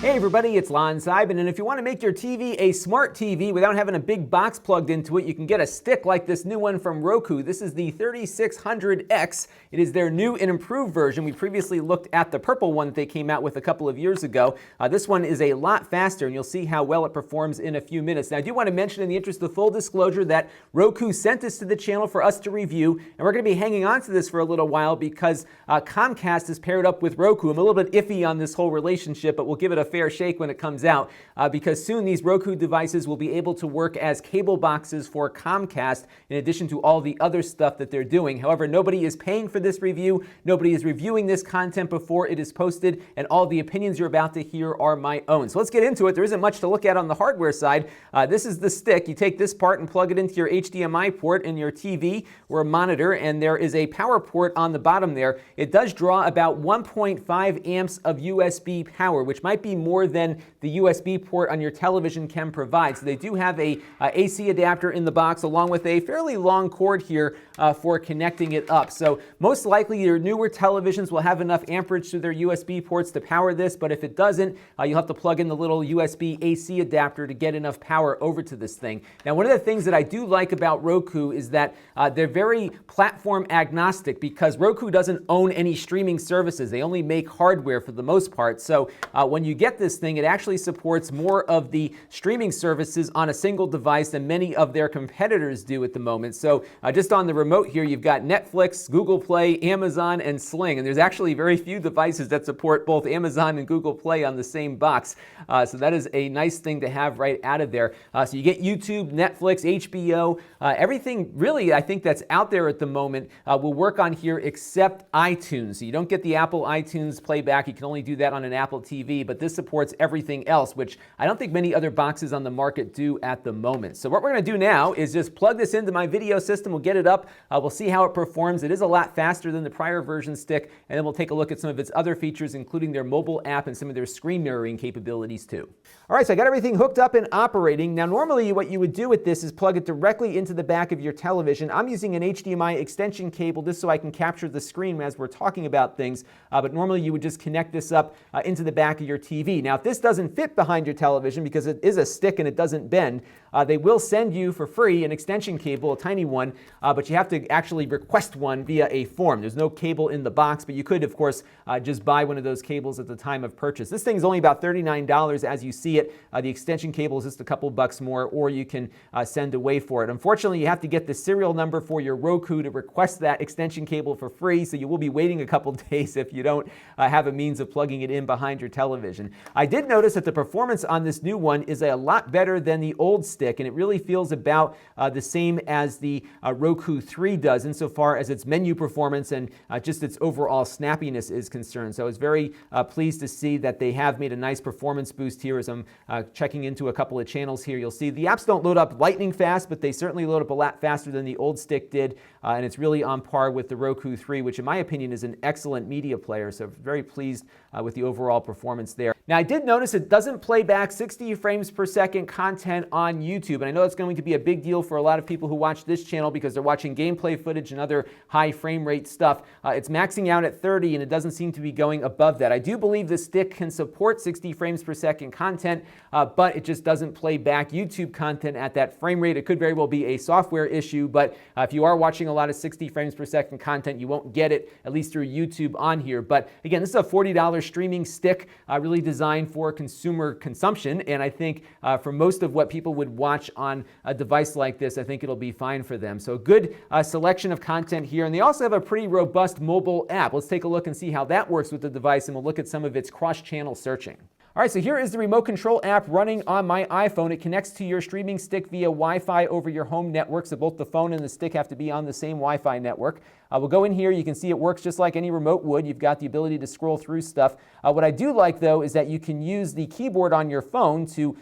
Hey everybody, it's Lon.TV, and if you want to make your TV a smart TV without having a big box plugged into it, you can get a stick like this new one from Roku. This is the 3600X. It is their new and improved version. We previously looked at the purple one that they came out with a couple of years ago. This one is a lot faster, and you'll see how well it performs in a few minutes. Now, I do want to mention, in the interest of full disclosure, that Roku sent this to the channel for us to review, and we're going to be hanging on to this for a little while because Chromecast is paired up with Roku. I'm a little bit iffy on this whole relationship, but we'll give it a fair shake when it comes out because soon these Roku devices will be able to work as cable boxes for Chromecast in addition to all the other stuff that they're doing. However, nobody is paying for this review. Nobody is reviewing this content before it is posted, and all the opinions you're about to hear are my own. So let's get into it. There isn't much to look at on the hardware side. This is the stick. You take this part and plug it into your HDMI port in your TV or a monitor, and there is a power port on the bottom there. It does draw about 1.5 amps of USB power, which might be more than the USB port on your television can provide. So they do have a AC adapter in the box along with a fairly long cord here for connecting it up. So most likely your newer televisions will have enough amperage through their USB ports to power this, but if it doesn't, you'll have to plug in the little USB AC adapter to get enough power over to this thing. Now, one of the things that I do like about Roku is that they're very platform agnostic because Roku doesn't own any streaming services. They only make hardware for the most part. So when you get this thing, it actually supports more of the streaming services on a single device than many of their competitors do at the moment. So just on the remote here, you've got Netflix, Google Play, Amazon, and Sling. And there's actually very few devices that support both Amazon and Google Play on the same box. So that is a nice thing to have right out of there. So you get YouTube, Netflix, HBO, everything really I think that's out there at the moment will work on here except iTunes. So you don't get the Apple iTunes playback. You can only do that on an Apple TV, but this supports everything else, which I don't think many other boxes on the market do at the moment. So what we're going to do now is just plug this into my video system. We'll get it up. We'll see how it performs. It is a lot faster than the prior version stick, and then we'll take a look at some of its other features, including their mobile app and some of their screen mirroring capabilities too. All right, so I got everything hooked up and operating. Now, normally what you would do with this is plug it directly into the back of your television. I'm using an HDMI extension cable just so I can capture the screen as we're talking about things, but normally you would just connect this up into the back of your TV. Now, if this doesn't fit behind your television because it is a stick and it doesn't bend, they will send you for free an extension cable, a tiny one, but you have to actually request one via a form. There's no cable in the box, but you could, of course, just buy one of those cables at the time of purchase. This thing is only about $39 as you see it. The extension cable is just a couple bucks more, or you can send away for it. Unfortunately, you have to get the serial number for your Roku to request that extension cable for free, so you will be waiting a couple days if you don't have a means of plugging it in behind your television. I did notice that the performance on this new one is a lot better than the old stick, and it really feels about the same as the Roku 3 does insofar as its menu performance and just its overall snappiness is concerned. So I was very pleased to see that they have made a nice performance boost here. As I'm checking into a couple of channels here, you'll see the apps don't load up lightning fast, but they certainly load up a lot faster than the old stick did, and it's really on par with the Roku 3, which in my opinion is an excellent media player. So very pleased with the overall performance there. Now, I did notice it doesn't play back 60 frames per second content on YouTube, and I know that's going to be a big deal for a lot of people who watch this channel because they're watching gameplay footage and other high frame rate stuff. It's maxing out at 30, and it doesn't seem to be going above that. I do believe the stick can support 60 frames per second content, but it just doesn't play back YouTube content at that frame rate. It could very well be a software issue, but if you are watching a lot of 60 frames per second content, you won't get it, at least through YouTube on here. But again, this is a $40 streaming stick, really designed for consumer consumption, and I think for most of what people would watch on a device like this, I think it'll be fine for them. So a good selection of content here, and they also have a pretty robust mobile app. Let's take a look and see how that works with the device, and we'll look at some of its cross-channel searching. All right, so here is the remote control app running on my iPhone. It connects to your streaming stick via Wi-Fi over your home network, so both the phone and the stick have to be on the same Wi-Fi network. We'll go in here. You can see it works just like any remote would. You've got the ability to scroll through stuff. What I do like, though, is that you can use the keyboard on your phone to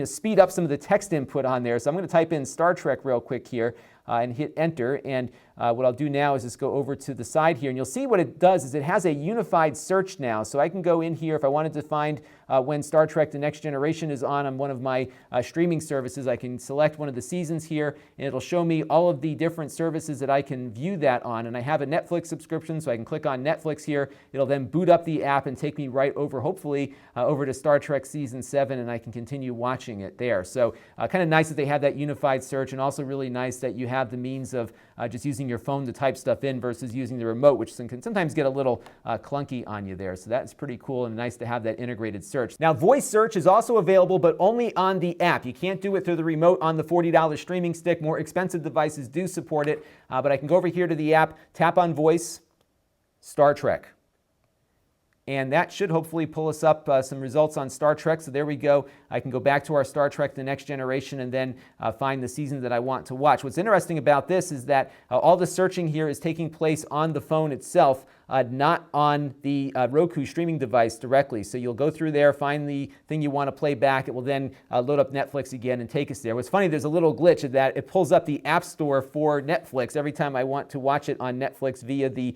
speed up some of the text input on there. So I'm going to type in Star Trek real quick here and hit enter, and what I'll do now is just go over to the side here, and you'll see what it does is it has a unified search now. So I can go in here if I wanted to find when Star Trek The Next Generation is on one of my streaming services. I can select one of the seasons here, and it'll show me all of the different services that I can view that on. And I have a Netflix subscription, so I can click on Netflix here. It'll then boot up the app and take me right over, hopefully, over to Star Trek Season 7, and I can continue watching it there. So kind of nice that they have that unified search, and also really nice that you have the means of just using your phone to type stuff in versus using the remote, which can sometimes get a little clunky on you there. So that's pretty cool and nice to have that integrated search. Now, voice search is also available, but only on the app. You can't do it through the remote on the $40 streaming stick. More expensive devices do support it, but I can go over here to the app, tap on voice, Star Trek. And that should hopefully pull us up some results on Star Trek. So there we go. I can go back to our Star Trek The Next Generation and then find the season that I want to watch. What's interesting about this is that all the searching here is taking place on the phone itself, not on the Roku streaming device directly. So you'll go through there, find the thing you want to play back. It will then load up Netflix again and take us there. What's funny, there's a little glitch in that it pulls up the App Store for Netflix every time I want to watch it on Netflix via the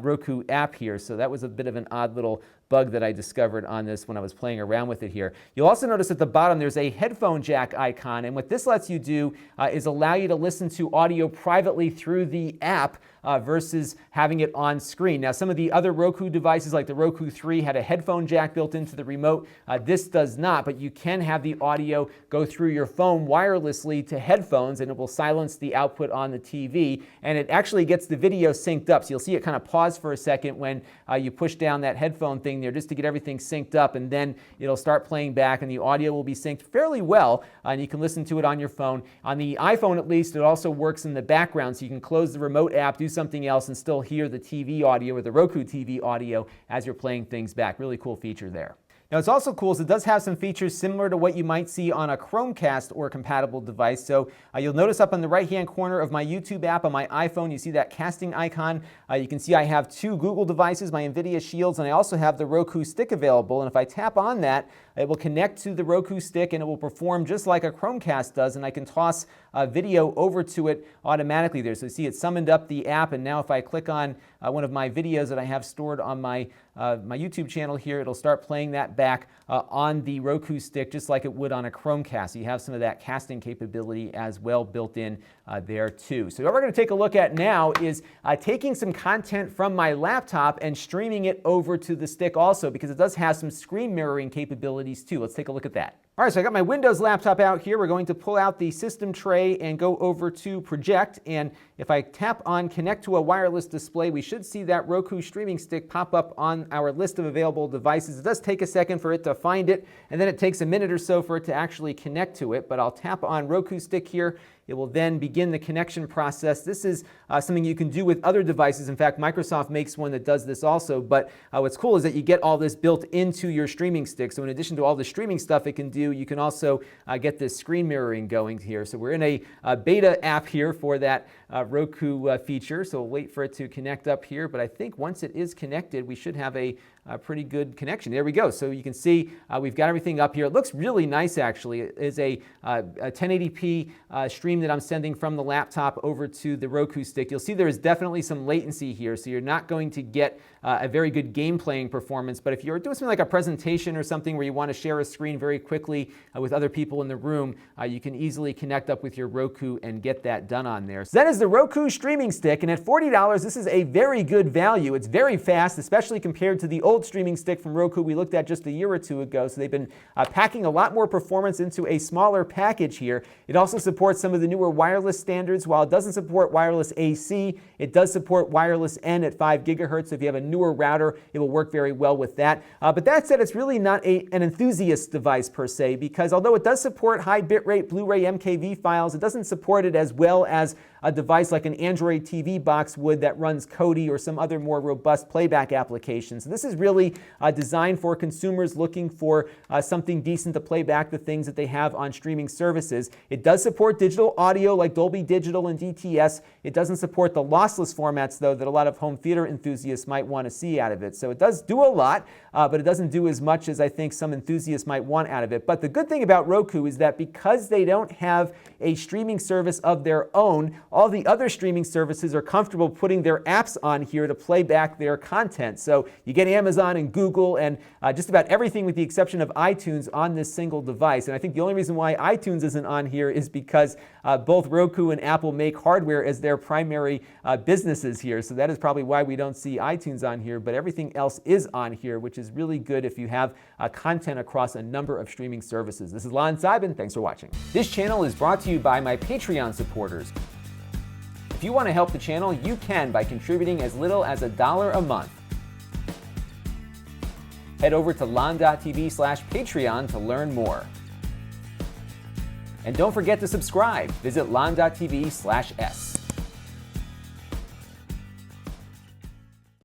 Roku app here. So that was a bit of an odd little bug that I discovered on this when I was playing around with it here. You'll also notice at the bottom there's a headphone jack icon, and what this lets you do is allow you to listen to audio privately through the app versus having it on screen. Now, some of the other Roku devices like the Roku 3 had a headphone jack built into the remote. This does not, but you can have the audio go through your phone wirelessly to headphones, and it will silence the output on the TV, and it actually gets the video synced up. So you'll see it kind of pause for a second when you push down that headphone thing there just to get everything synced up, and then it'll start playing back, and the audio will be synced fairly well, and you can listen to it on your phone. On the iPhone, at least, it also works in the background, so you can close the remote app, do something else, and still hear the TV audio or the Roku TV audio as you're playing things back. Really cool feature there. Now, it's also cool is it does have some features similar to what you might see on a Chromecast or compatible device. So you'll notice up in the right-hand corner of my YouTube app on my iPhone, you see that casting icon. You can see I have two Google devices, my NVIDIA Shields, and I also have the Roku stick available. And if I tap on that, it will connect to the Roku stick, and it will perform just like a Chromecast does, and I can toss video over to it automatically there. So you see it summoned up the app, and now if I click on one of my videos that I have stored on my YouTube channel here, it'll start playing that back on the Roku stick just like it would on a Chromecast. So you have some of that casting capability as well built in there too. So what we're going to take a look at now is taking some content from my laptop and streaming it over to the stick also, because it does have some screen mirroring capabilities too. Let's take a look at that. All right, so I got my Windows laptop out here. We're going to pull out the system tray and go over to Project. And if I tap on Connect to a Wireless Display, we should see that Roku streaming stick pop up on our list of available devices. It does take a second for it to find it, and then it takes a minute or so for it to actually connect to it. But I'll tap on Roku stick here. It will then begin the connection process. This is something you can do with other devices. In fact, Microsoft makes one that does this also. But what's cool is that you get all this built into your streaming stick. So in addition to all the streaming stuff it can do, you can also get this screen mirroring going here. So we're in a beta app here for that Roku feature. So we'll wait for it to connect up here. But I think once it is connected, we should have a pretty good connection. There we go. So you can see we've got everything up here. It looks really nice, actually. It is a 1080p stream that I'm sending from the laptop over to the Roku stick. You'll see there is definitely some latency here, so you're not going to get a very good game playing performance. But if you're doing something like a presentation or something where you want to share a screen very quickly with other people in the room, you can easily connect up with your Roku and get that done on there. So that is the Roku streaming stick, and at $40, this is a very good value. It's very fast, especially compared to the old streaming stick from Roku we looked at just a year or two ago. So they've been packing a lot more performance into a smaller package here. It also supports some of the newer wireless standards. While it doesn't support wireless AC, it does support wireless N at 5 gigahertz. So if you have a newer router, it will work very well with that. But that said, it's really not an enthusiast device per se, because although it does support high bitrate Blu Ray MKV files, it doesn't support it as well as a device like an Android TV box would that runs Kodi or some other more robust playback applications. So this is really designed for consumers looking for something decent to play back the things that they have on streaming services. It does support digital audio like Dolby Digital and DTS. It doesn't support the lossless formats, though, that a lot of home theater enthusiasts might want to see out of it. So it does do a lot, but it doesn't do as much as I think some enthusiasts might want out of it. But the good thing about Roku is that because they don't have a streaming service of their own, all the other streaming services are comfortable putting their apps on here to play back their content. So you get Amazon and Google and just about everything with the exception of iTunes on this single device. And I think the only reason why iTunes isn't on here is because both Roku and Apple make hardware as their primary businesses here. So that is probably why we don't see iTunes on here, but everything else is on here, which is really good if you have content across a number of streaming services. This is Lon.TV. Thanks for watching. This channel is brought to you by my Patreon supporters. If you want to help the channel, you can by contributing as little as $1 a month. Head over to Lon.TV/Patreon to learn more. And don't forget to subscribe. Visit Lon.TV/S.